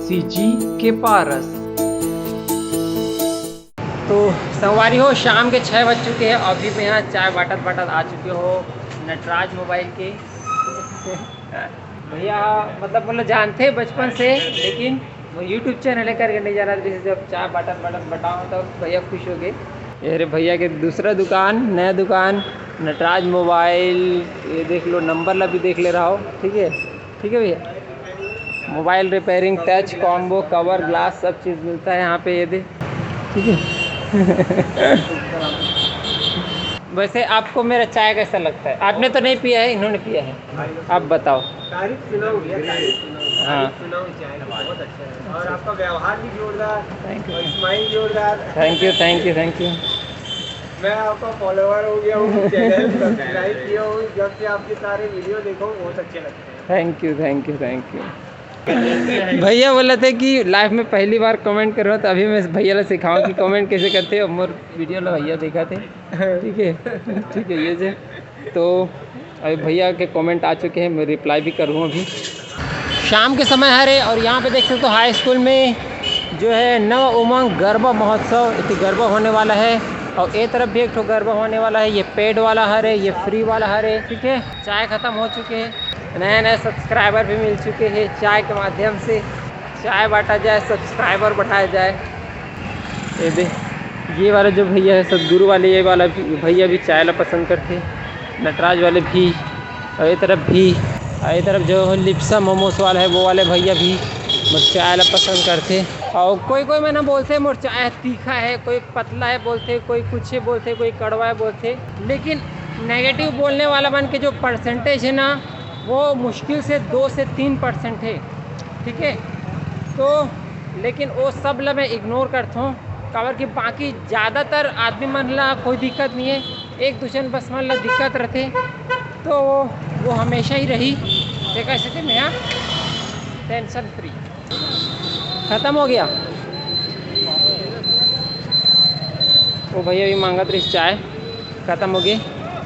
CG के पारस। तो संगवारी हो, शाम के 6 बज चुके हैं। अभी मैं यहाँ चाय बाटत आ चुके हो नटराज मोबाइल के भैया। मतलब जानते हैं बचपन से, लेकिन वो यूट्यूब चैनल करके नहीं जाना। जैसे जब चाय बाटत बताऊँ तो भैया खुश हो गए। अरे भैया के दूसरा दुकान, नया दुकान नटराज मोबाइल। ये देख लो, नंबर ला भी देख ले रहा हो। ठीक है भैया। Mobile repairing, touch, combo, cover, glass सब चीज़ मिलता है यहाँ पे। ये दे, ठीक है। वैसे आपको मेरा चाय कैसा लगता है? आपने तो नहीं पिया है, इन्होंने पिया है। आप बताओ। तारीफ सुनाओ भैया, तारीफ सुनाओ। हाँ, सुनाओ, चाय बहुत अच्छा है और आपका व्यवहार भी जोरदार, थैंक यू, स्माइल जोरदार। Thank you. मैं आपका फॉलोवर हो गया हूँ, चैनल सब्सक्राइब किया हूँ। जब से आपके सारे वीडियो देखो बहुत अच्छे लगते हैं। Thank you. भैया बोले थे कि लाइफ में पहली बार कमेंट कर रहा हूँ, तो अभी मैं भैया ला सिखाऊँ कि कमेंट कैसे करते हैं। मोर वीडियो ला भैया देखा थे। ठीक है ये जे। तो अभी भैया के कमेंट आ चुके हैं, मैं रिप्लाई भी करूँ अभी। शाम के समय है रे, और यहाँ पे देख सकते हो हाई स्कूल में जो है नव उमंग गरबा महोत्सव, इतनी गरबा होने वाला है। और एक तरफ भी एक ठो गरबा होने वाला है। ये पेड वाला है रे, ये फ्री वाला है रे। ठीक है, चाय ख़त्म हो चुके हैं, नए सब्सक्राइबर भी मिल चुके हैं। चाय के माध्यम से चाय बांटा जाए, सब्सक्राइबर बढ़ाया जाए। ये दे, ये वाला जो भैया है सदगुरु वाले, ये वाला भी भैया भी चाय ला पसंद करते। नटराज वाले भी, और ये तरफ भी, और ये तरफ जो लिप्सा मोमोस वाला है वो वाले भैया भी चाय ला पसंद करते। और कोई मैं ना बोलते मोर चाय तीखा है, कोई पतला है बोलते, कोई कुछ है बोलते, कोई कड़वा है बोलते। लेकिन नेगेटिव बोलने वाला बन के जो परसेंटेज है ना, वो मुश्किल से 2 से 3% है। ठीक है, तो लेकिन वो सब ला मैं इग्नोर करता हूँ, काबर कि बाकी ज़्यादातर आदमी मन ला कोई दिक्कत नहीं है। एक दूसरे बस मन ला दिक्कत रहते, तो वो हमेशा ही रही। देखा ऐसे में यहाँ टेंशन फ्री ख़त्म हो गया। वो भैया भी मांगा तो चाय ख़त्म हो गई।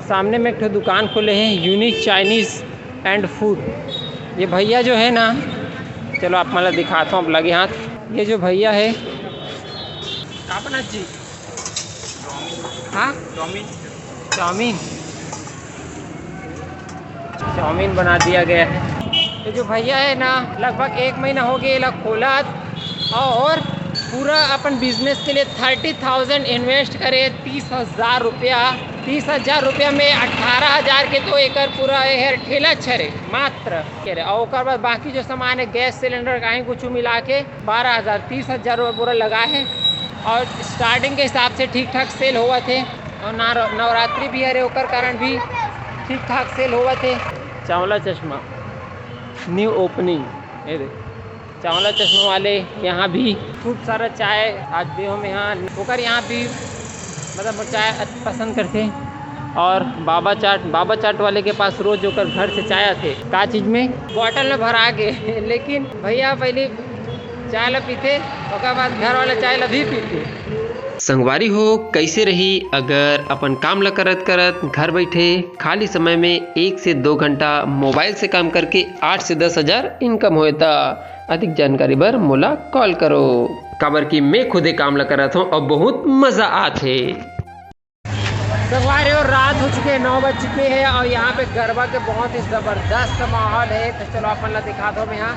सामने में एक ठो दुकान खोले हैं, यूनिक चाइनीज़ एंड फूड। ये भैया जो है ना, चलो आप मतलब दिखाता हूँ, आप लगे हाथ। ये जो भैया है अपना जी, हाँ चाउमीन बना दिया गया है। ये जो भैया है ना, लगभग 1 महीना हो गया लग खोला, और पूरा अपन बिजनेस के लिए 30,000 इन्वेस्ट करे। 30,000 रुपया में 18,000 के तो एक पूरा है ठेला छरे मात्र कह रहे। और उसके बाद बाकी जो सामान है, गैस सिलेंडर कहीं कुछ मिला के 12,000 30,000 रुपये पूरा लगा है। और स्टार्टिंग के हिसाब से ठीक ठाक सेल हुआ थे, और नवरात्रि भी है रे, ओकर कारण भी ठीक ठाक सेल हुआ थे। चावला चश्मा न्यू ओपनिंग, ये देख चावला चश्मा वाले यहाँ भी खूब सारा चाय आज देहो में यहाँ होकर यहाँ भी मतलब चाय पसंद करते। और बाबा चाट वाले के पास रोज होकर घर से चाय आते, का चीज़ में बॉटल में भरा के। लेकिन भैया पहले चाय ला पीते, उसके बाद घर वाला चाय ला भी पीते। संगवारी हो, कैसे रही अगर अपन काम ला करत घर बैठे खाली समय में 1 से 2 घंटा मोबाइल से काम करके 8 से 10,000 इनकम होता। अधिक जानकारी बर मोला कॉल करो, काबर कि मैं खुदे काम ला करत हूँ और बहुत मजा आते। संगवारी हो, रात हो चुके हैं, 9 बज चुके हैं, और यहाँ पे गरबा के बहुत ही ज़बरदस्त माहौल है। तो चलो अपन ला दिखा दो मैं यहाँ।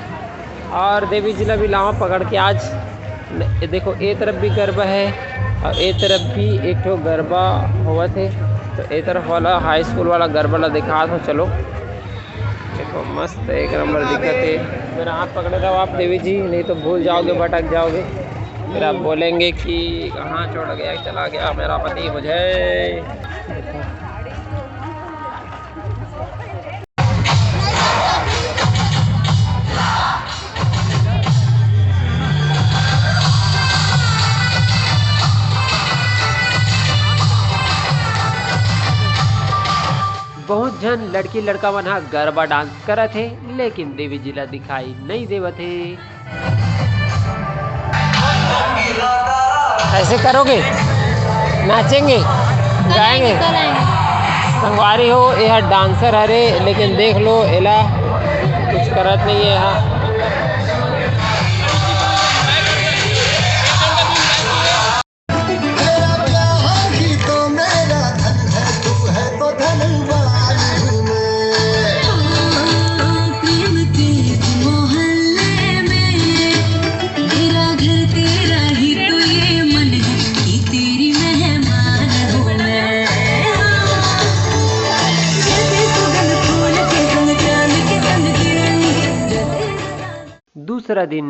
और देवी जी ला भी लावा पकड़ के आज। देखो ए तरफ भी गरबा है, और ए तरफ भी एक ठो गरबा हुआ थे। तो ए तरफ वाला हाई स्कूल वाला गरबा ला दिखा दो। चलो देखो, मस्त एक नंबर दिक्कत है। मेरा हाथ पकड़े रहो आप देवी जी, नहीं तो भूल जाओगे, भटक जाओगे। फिर आप बोलेंगे कि कहाँ छोड़ गया, चला गया मेरा पति मुझे। बहुत जन लड़की लड़का मन हा गरबा डांस करत थे, लेकिन देवी जी ला दिखाई नहीं देवत है। ऐसे करोगे, नाचेंगे, गाएंगे। संगवारी हो, यह डांसर हरे, लेकिन देख लो एला कुछ करत नहीं है। यहाँ दूसरा दिन।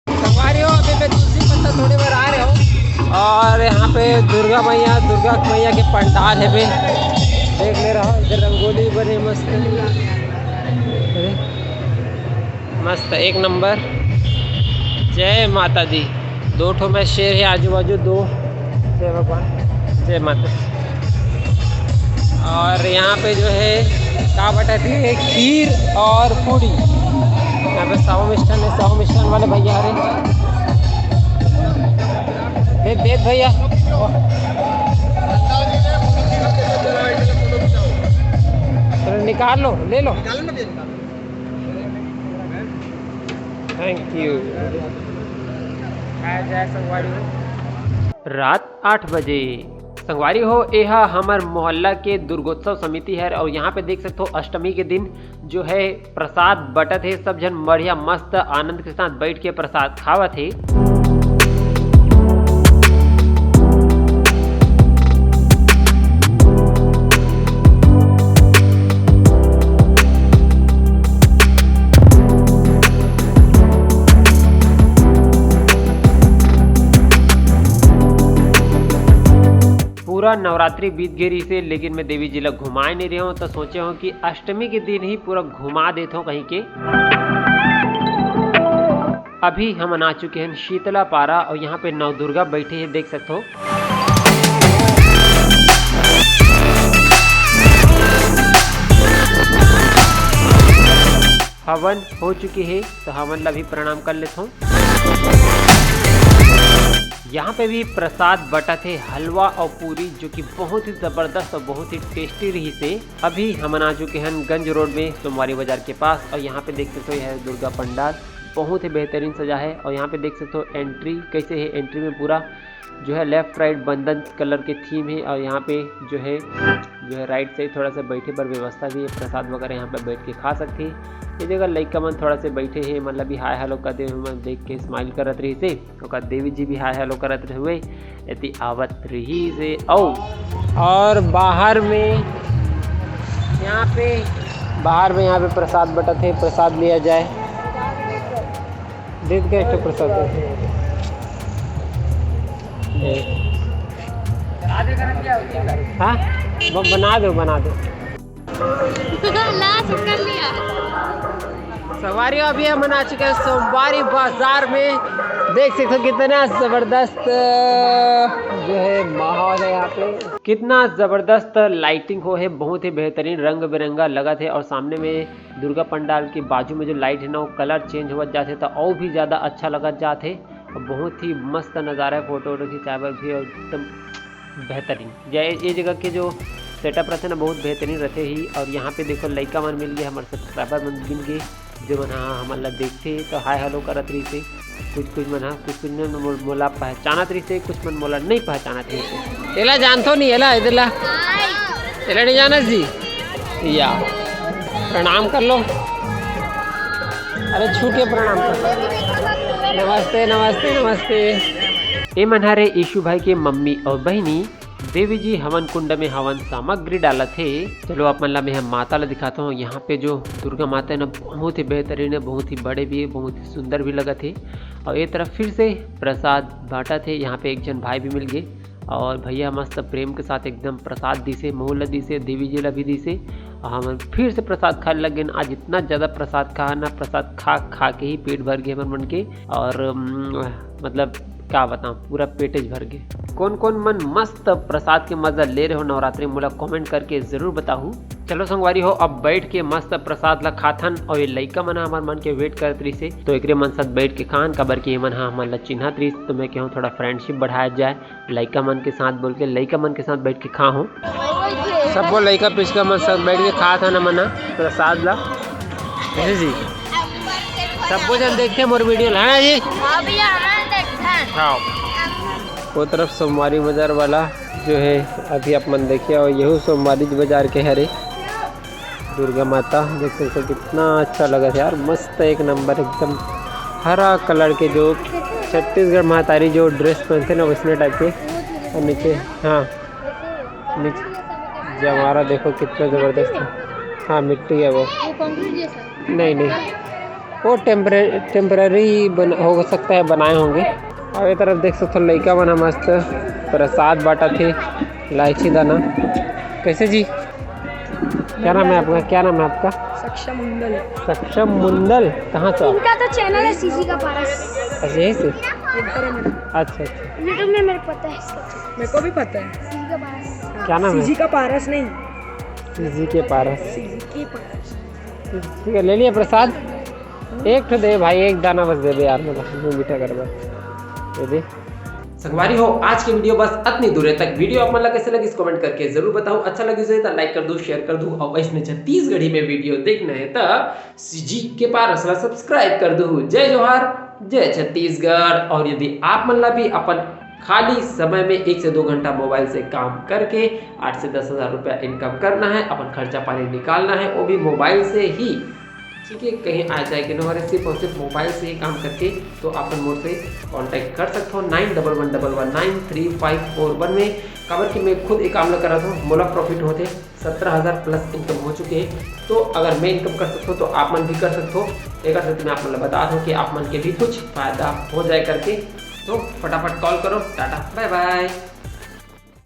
संगवारी हो, अभी मैं तुलसी पत्ता थोड़ी बार आ रहे हो और यहाँ पे दुर्गा मैया के पंडाल है बे, देख ले रहा हूँ। इधर रंगोली बने मस्त मस्त एक नंबर। जय माता दी। 2 ठो में शेर है आजू बाजू 2। जय भगवान, जय माता। और यहाँ पे जो है क्या बताती है, खीर और पूड़ी। यहाँ पे साव मिष्ठान है, साव मिष्ठान वाले भैया आ रहे। देख भैया, चलो निकाल लो, ले लो। Thank you. जय संगवारी हो। रात 8 बजे। संगवारी हो, यह हमार मोहल्ला के दुर्गोत्सव समिति है और यहाँ पे देख सकते हो अष्टमी के दिन जो है प्रसाद बटत है। सब जन बढ़िया मस्त आनंद के साथ बैठ के प्रसाद खावत है। पूरा नवरात्रि बीत गई से, लेकिन मैं देवी जी लग घुमाए नहीं रहा हूँ, तो सोचे हूँ कि अष्टमी के दिन ही पूरा घुमा देता हूँ कहीं के। अभी हम आ चुके हैं शीतला पारा और यहाँ पे नवदुर्गा बैठे हैं, देख सकते हो। हवन हो चुकी है तो हवन ला भी प्रणाम कर लेता हूँ। यहाँ पे भी प्रसाद बटा थे, हलवा और पूरी, जो कि बहुत ही ज़बरदस्त और बहुत ही टेस्टी रही से। अभी हम आ चुके हैं गंज रोड में सोमवारी बाजार के पास और यहाँ पे देख सकते हो यह दुर्गा पंडाल बहुत ही बेहतरीन सजा है। और यहाँ पे देख सकते हो एंट्री कैसे है। एंट्री में पूरा जो है लेफ्ट राइट बंधन कलर के थीम है और यहाँ पे जो है राइट साइड थोड़ा सा बैठे पर व्यवस्था भी है। प्रसाद वगैरह यहाँ पे बैठ के खा सकते हैं। ये जगह लइका मन थोड़ा से बैठे हैं, मतलब भी हाय हेलो करते हुए देख के स्माइल करत रही से। और देवी जी भी हाय हेलो करत रहे हुए यदि आवत रही से। और बाहर में यहाँ पे प्रसाद बटत है, प्रसाद लिया जाए। देख गए तो प्रसाद हाँ बना दो सवारी। अभी हम आ चुके हैं सोमवारी बाजार में, देख सकते हो कितना ज़बरदस्त जो है माहौल है यहाँ पे। कितना ज़बरदस्त लाइटिंग हो है, बहुत ही बेहतरीन रंग बिरंगा लगा थे। और सामने में दुर्गा पंडाल के बाजू में जो लाइट है ना वो कलर चेंज हो जाते तो और भी ज़्यादा अच्छा लगा जाते। और बहुत ही मस्त नज़ारा है, फोटो खिंचावर भी और एकदम बेहतरीन। ये जगह के जो सेटअप रहते ना बहुत बेहतरीन रहते ही। और यहाँ पे देखो लइका मन मिल गए, हमारे सब्सक्राइबर मन मिल गए जो मन हमारा देखते तो हाय हेलो करत रही से। कुछ मन मोला पहचानत रही से, कुछ मन मोला नहीं पहचानत रही से। एला जानतो नहीं, एला नहीं जाना जी या प्रणाम कर लो। अरे छू के प्रणाम कर लो। नमस्ते। ए मनहरे यीशु भाई के मम्मी और बहनी देवी जी हवन कुंड में हवन सामग्री डाला थे। चलो आप मतलब मैं माता ला दिखाता हूँ। यहाँ पे जो दुर्गा माता है ना बहुत ही बेहतरीन है, बहुत ही बड़े भी है, बहुत ही सुंदर भी लगा थे। और ये तरफ फिर से प्रसाद बांटा थे। यहाँ पे एक जन भाई भी मिल गए और भैया मस्त प्रेम के साथ एकदम प्रसाद दी से, मोहल्ला दी से, देवी जी ला भी दी से। और हम फिर से प्रसाद खाने लग गए। आज इतना ज़्यादा प्रसाद खा ना, प्रसाद खा के ही पेट भर गए हमारे मन के। और मतलब क्या बताऊँ, पूरा पेटेज भर गए। कौन कौन मन मस्त प्रसाद के मजा ले रहे हो नवरात्रि, मोला कमेंट करके जरूर बताहू। चलो संगवारी हो, अब बैठ के मस्त प्रसाद ला खाथन। और ये लइका मन हमार मन के वेट करत रही से, तो एक मन साथ बैठ के खान काबर के मन हमार ला चिन्हत रही। तो मैं कहूँ थोड़ा फ्रेंडशिप बढ़ाया जाए, लइका मन के साथ बोल के लइका मन के साथ बैठ के खा हो। सबको लइका पिचका मन साथ बैठ के खा था ना मना प्रसाद ला जी। सबको जन देखते मोर वीडियो है जी। वो तरफ सोमवारी बाजार वाला जो है अभी आप मन देखिए। और यही सोमवारी बाजार के हरे दुर्गा माता देख सकते हो, कितना अच्छा लगा था यार, मस्त एक नंबर एकदम हरा कलर के जो छत्तीसगढ़ महातारी जो ड्रेस पहनते ना वैसने टाइप के। और नीचे हाँ नीचे जमारा देखो कितना ज़बरदस्त है। हाँ मिट्टी है वो नहीं वो टेम्पररी हो सकता है बनाए होंगे। और ये तरफ देख सकते हो लड़का बना मस्त प्रसाद बांटा थे, इलायची दाना। कैसे जी, क्या नाम है आपका? क्या नाम है आपका? सक्षम मुंदल। सक्षम मुंदल, कहाँ से? इनका तो चैनल है सीसी का पारस। अच्छा यही से? अच्छा अच्छा यूट्यूब में मेरे को पता है इसका। मेरे को भी पता है सीसी का पारस। क्या नाम है? सीसी का पारस नहीं, सीसी के पारस। सीसी के पारस। ठीक है, ले लिया प्रसाद। एक तो दे भाई, एक दाना बस दे दे यार, मैं मीठा कर दे दे। संगवारी हो, आज की वीडियो बस इतनी दूर तक। वीडियो आप मन कैसे लगी कमेंट करके जरूर बताओ। अच्छा लगे तो लाइक कर दो, शेयर कर दो, और वैसे छत्तीसगढ़ी में वीडियो देखना है तो सीजी के पारस सब्सक्राइब कर दो। जय जोहार, जय छत्तीसगढ़। और यदि आप मन भी अपन खाली समय में 1 से 2 घंटा मोबाइल से काम करके 8 से 10 हज़ार रुपया इनकम करना है, अपन खर्चा पानी निकालना है, वो भी मोबाइल से ही, ठीक है, कहीं आ जाए कि न सिर्फ और सिर्फ मोबाइल से ही काम करके, तो आप मोर से कांटेक्ट कर सकते हो 9111193541 में। काबर कि मैं खुद एक काम कर रहा था, मोला प्रॉफिट होते 17,000 प्लस इनकम हो चुके हैं। तो अगर मैं इनकम कर सकता हूँ तो आप मन भी कर सकते हो। एक मैं आप मतलब बता दूँ कि आप मन के भी कुछ फायदा हो जाए करके। तो फटाफट कॉल करो। Tata bye bye.